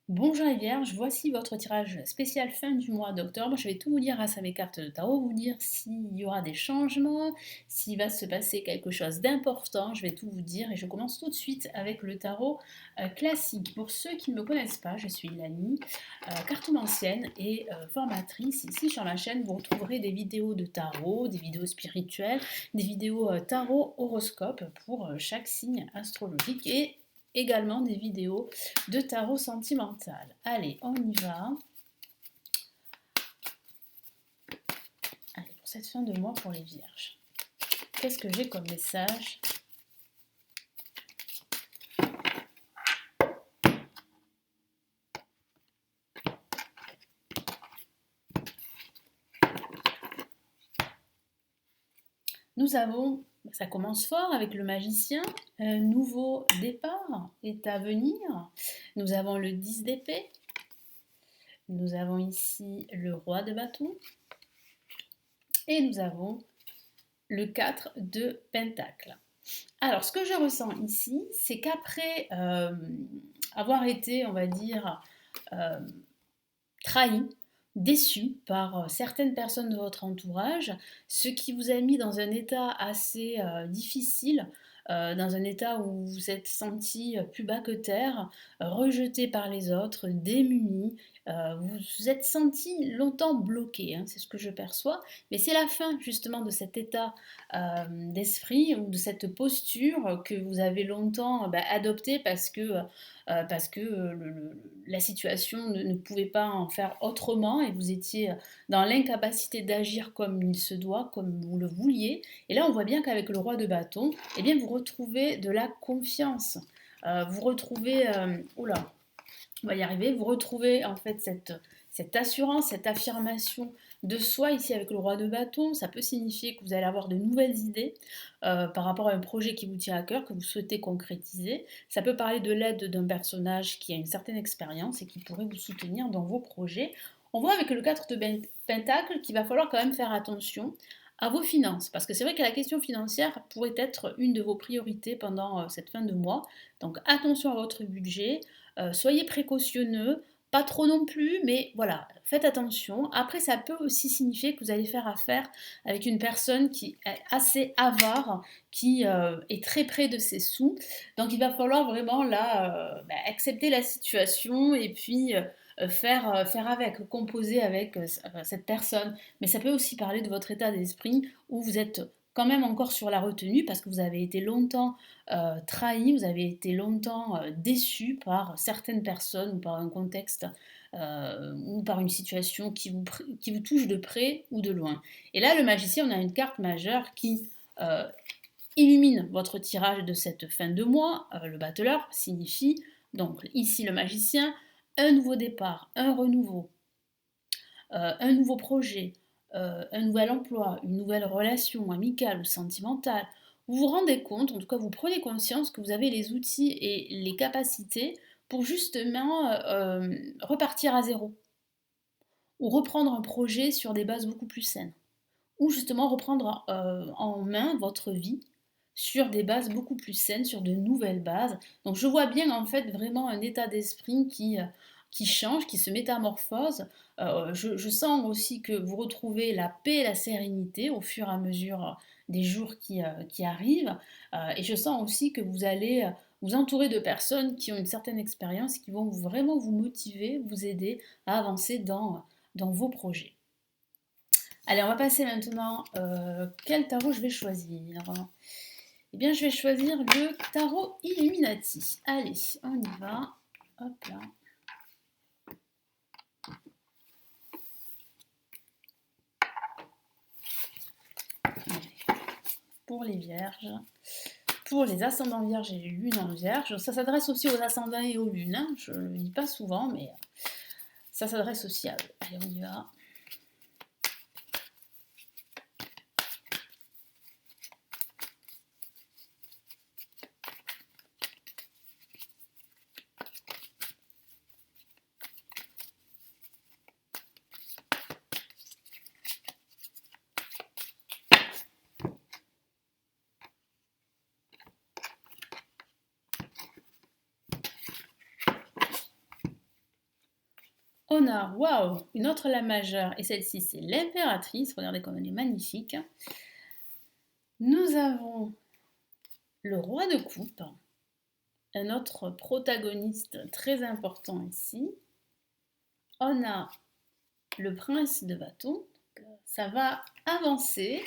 Bonjour les Vierges, voici votre tirage spécial fin du mois d'octobre. Je vais tout vous dire grâce à mes cartes de tarot, vous dire s'il y aura des changements, s'il va se passer quelque chose d'important. Je vais tout vous dire et je commence tout de suite avec le tarot classique. Pour ceux qui ne me connaissent pas, je suis Lani, cartomancienne et formatrice. Ici sur ma chaîne, vous retrouverez des vidéos de tarot, des vidéos spirituelles, des vidéos tarot horoscope pour chaque signe astrologique et également des vidéos de tarot sentimental. Allez, on y va. Allez, pour cette fin de mois pour les vierges. Qu'est-ce que j'ai comme message? Nous avons, ça commence fort avec le magicien, un nouveau départ est à venir. Nous avons le 10 d'épée. Nous avons ici le roi de bâton. Et nous avons le 4 de pentacle. Alors, ce que je ressens ici, c'est qu'après avoir été, on va dire, euh, trahi, déçu par certaines personnes de votre entourage, ce qui vous a mis dans un état assez difficile, dans un état où vous vous êtes senti plus bas que terre, rejeté par les autres, démuni, vous vous êtes senti longtemps bloqué, hein, c'est ce que je perçois, mais c'est la fin justement de cet état d'esprit ou de cette posture que vous avez longtemps adoptée parce que la situation ne pouvait pas en faire autrement et vous étiez dans l'incapacité d'agir comme il se doit, comme vous le vouliez. Et là, on voit bien qu'avec le roi de bâton, eh bien, vous retrouvez de la confiance. Vous retrouvez, oula, on va y arriver, vous retrouvez en fait cette assurance, cette affirmation de soi ici avec le roi de bâton. Ça peut signifier que vous allez avoir de nouvelles idées par rapport à un projet qui vous tient à cœur, que vous souhaitez concrétiser. Ça peut parler de l'aide d'un personnage qui a une certaine expérience et qui pourrait vous soutenir dans vos projets. On voit avec le 4 de Pentacle qu'il va falloir quand même faire attention à vos finances, parce que c'est vrai que la question financière pourrait être une de vos priorités pendant cette fin de mois. Donc attention à votre budget, soyez précautionneux, pas trop non plus, mais voilà, faites attention. Après, ça peut aussi signifier que vous allez faire affaire avec une personne qui est assez avare, qui est très près de ses sous. Donc il va falloir vraiment là accepter la situation et puis faire avec, composer avec cette personne. Mais ça peut aussi parler de votre état d'esprit où vous êtes quand même encore sur la retenue parce que vous avez été longtemps trahi, vous avez été longtemps déçu par certaines personnes ou par un contexte ou par une situation qui vous touche de près ou de loin. Et là, le magicien, on a une carte majeure qui euh, illumine votre tirage de cette fin de mois. Le battleur signifie, donc ici le magicien, un nouveau départ, un renouveau, un nouveau projet, un nouvel emploi, une nouvelle relation amicale ou sentimentale. Vous vous rendez compte, en tout cas vous prenez conscience que vous avez les outils et les capacités pour justement repartir à zéro ou reprendre un projet sur des bases beaucoup plus saines ou justement reprendre en main votre vie sur des bases beaucoup plus saines, sur de nouvelles bases. Donc je vois bien en fait vraiment un état d'esprit qui change, qui se métamorphose. Je sens aussi que vous retrouvez la paix et la sérénité au fur et à mesure des jours qui arrivent. Et je sens aussi que vous allez vous entourer de personnes qui ont une certaine expérience, qui vont vraiment vous motiver, vous aider à avancer dans vos projets. Allez, on va passer maintenant. Quel tarot je vais choisir? Eh bien, je vais choisir le tarot Illuminati. Allez, on y va. Hop là. Pour les vierges. Pour les ascendants vierges et les lunes en vierge. Ça s'adresse aussi aux ascendants et aux lunes, hein. Je ne le dis pas souvent, mais ça s'adresse aussi à eux. Allez, on y va. On a, waouh, une autre lame majeure, et celle-ci, c'est l'impératrice. Regardez comme elle est magnifique. Nous avons le roi de coupe, un autre protagoniste très important ici. On a le prince de bâton. Ça va avancer.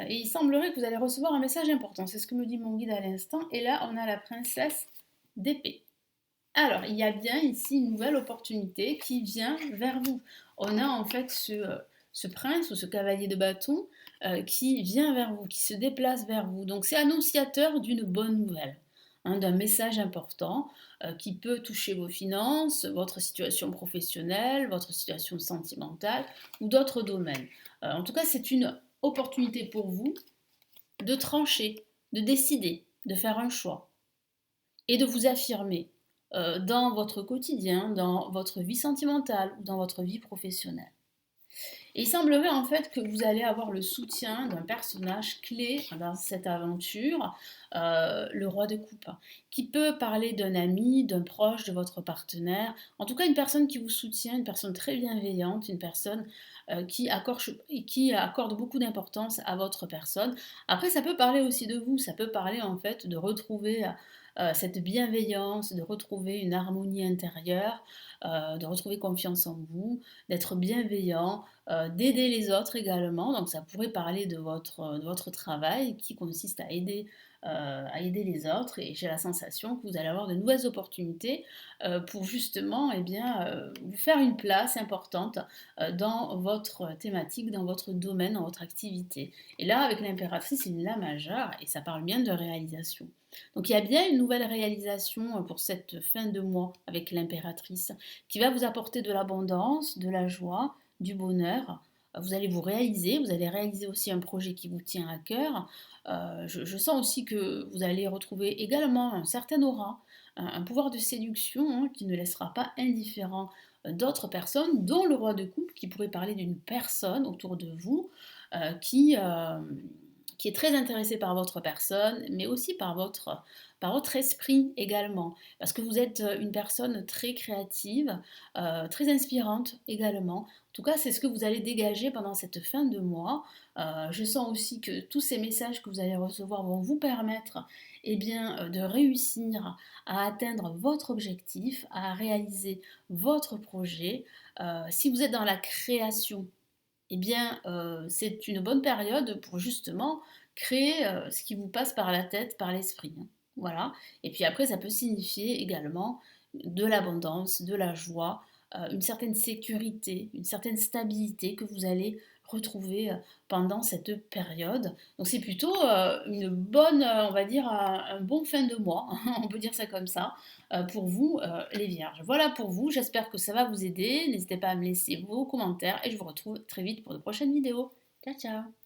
Et il semblerait que vous allez recevoir un message important. C'est ce que me dit mon guide à l'instant. Et là, on a la princesse d'épée. Alors, il y a bien ici une nouvelle opportunité qui vient vers vous. On a en fait ce prince ou ce cavalier de bâton qui vient vers vous, qui se déplace vers vous. Donc, c'est annonciateur d'une bonne nouvelle, hein, d'un message important qui peut toucher vos finances, votre situation professionnelle, votre situation sentimentale ou d'autres domaines. En tout cas, c'est une opportunité pour vous de trancher, de décider, de faire un choix et de vous affirmer dans votre quotidien, dans votre vie sentimentale ou dans votre vie professionnelle. Et il semblerait en fait que vous allez avoir le soutien d'un personnage clé dans cette aventure, le roi de coupe, qui peut parler d'un ami, d'un proche, de votre partenaire, en tout cas une personne qui vous soutient, une personne très bienveillante, une personne qui accorde beaucoup d'importance à votre personne. Après, ça peut parler aussi de vous, ça peut parler en fait de retrouver cette bienveillance, de retrouver une harmonie intérieure, de retrouver confiance en vous, d'être bienveillant, d'aider les autres également. Donc ça pourrait parler de votre travail qui consiste à aider les autres. Et j'ai la sensation que vous allez avoir de nouvelles opportunités pour justement vous faire une place importante dans votre thématique, dans votre domaine, dans votre activité. Et là, avec l'impératrice, c'est une la majeure et ça parle bien de réalisation. Donc il y a bien une nouvelle réalisation pour cette fin de mois avec l'impératrice qui va vous apporter de l'abondance, de la joie, du bonheur. Vous allez vous allez réaliser aussi un projet qui vous tient à cœur. Je sens aussi que vous allez retrouver également un certain aura, un pouvoir de séduction hein, qui ne laissera pas indifférent d'autres personnes, dont le roi de coupe, qui pourrait parler d'une personne autour de vous qui est très intéressé par votre personne, mais aussi par votre esprit également. Parce que vous êtes une personne très créative, très inspirante également. En tout cas, c'est ce que vous allez dégager pendant cette fin de mois. Je sens aussi que tous ces messages que vous allez recevoir vont vous permettre de réussir à atteindre votre objectif, à réaliser votre projet. Si vous êtes dans la création, c'est une bonne période pour justement créer ce qui vous passe par la tête, par l'esprit, hein. Voilà. Et puis après, ça peut signifier également de l'abondance, de la joie, une certaine sécurité, une certaine stabilité que vous allez retrouver pendant cette période. Donc c'est plutôt une bonne, on va dire, un bon fin de mois, on peut dire ça comme ça, pour vous, les vierges. Voilà pour vous, j'espère que ça va vous aider. N'hésitez pas à me laisser vos commentaires et je vous retrouve très vite pour de prochaines vidéos. Ciao, ciao!